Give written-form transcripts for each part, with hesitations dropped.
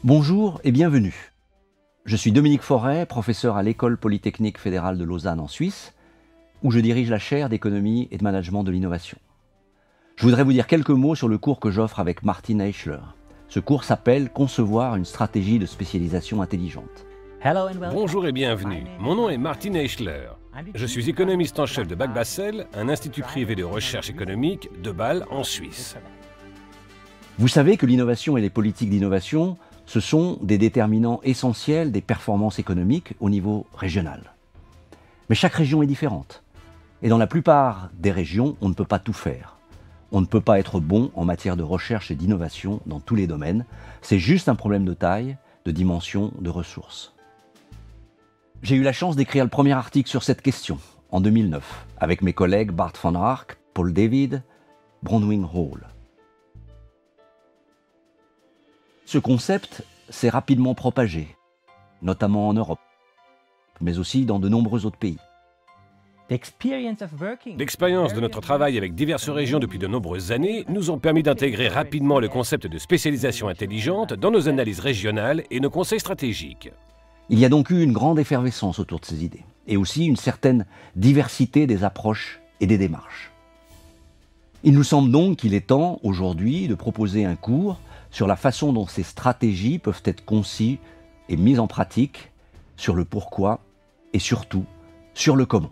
Bonjour et bienvenue. Je suis Dominique Forêt, professeur à l'École Polytechnique Fédérale de Lausanne en Suisse, où je dirige la chaire d'économie et de management de l'innovation. Je voudrais vous dire quelques mots sur le cours que j'offre avec Martin Eichler. Ce cours s'appelle « Concevoir une stratégie de spécialisation intelligente ». Bonjour et bienvenue. Mon nom est Martin Eichler. Je suis économiste en chef de Bac Bassel, un institut privé de recherche économique de Bâle en Suisse. Vous savez que l'innovation et les politiques d'innovation, ce sont des déterminants essentiels des performances économiques au niveau régional. Mais chaque région est différente. Et dans la plupart des régions, on ne peut pas tout faire. On ne peut pas être bon en matière de recherche et d'innovation dans tous les domaines. C'est juste un problème de taille, de dimension, de ressources. J'ai eu la chance d'écrire le premier article sur cette question, en 2009, avec mes collègues Bart van Raak, Paul David, Bronwyn Hall. Ce concept s'est rapidement propagé, notamment en Europe, mais aussi dans de nombreux autres pays. L'expérience de notre travail avec diverses régions depuis de nombreuses années nous ont permis d'intégrer rapidement le concept de spécialisation intelligente dans nos analyses régionales et nos conseils stratégiques. Il y a donc eu une grande effervescence autour de ces idées, et aussi une certaine diversité des approches et des démarches. Il nous semble donc qu'il est temps, aujourd'hui, de proposer un cours sur la façon dont ces stratégies peuvent être conçues et mises en pratique, sur le pourquoi et surtout sur le comment.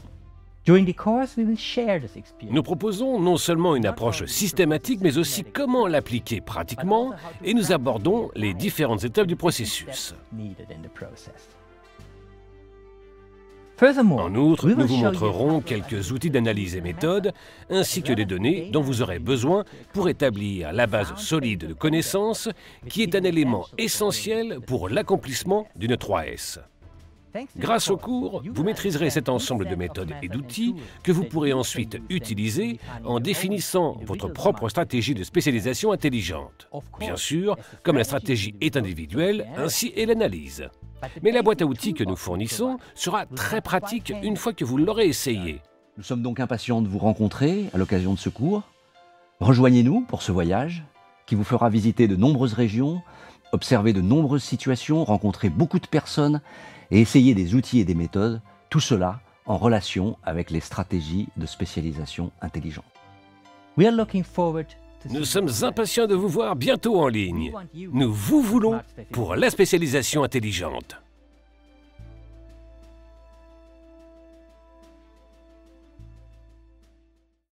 Nous proposons non seulement une approche systématique, mais aussi comment l'appliquer pratiquement, et nous abordons les différentes étapes du processus. En outre, nous vous montrerons quelques outils d'analyse et méthodes, ainsi que des données dont vous aurez besoin pour établir la base solide de connaissances, qui est un élément essentiel pour l'accomplissement d'une 3S. Grâce au cours, vous maîtriserez cet ensemble de méthodes et d'outils que vous pourrez ensuite utiliser en définissant votre propre stratégie de spécialisation intelligente. Bien sûr, comme la stratégie est individuelle, ainsi est l'analyse. Mais la boîte à outils que nous fournissons sera très pratique une fois que vous l'aurez essayé. Nous sommes donc impatients de vous rencontrer à l'occasion de ce cours. Rejoignez-nous pour ce voyage qui vous fera visiter de nombreuses régions, observer de nombreuses situations, rencontrer beaucoup de personnes et essayer des outils et des méthodes, tout cela en relation avec les stratégies de spécialisation intelligente. Nous sommes impatients de vous voir bientôt en ligne. Nous vous voulons pour la spécialisation intelligente.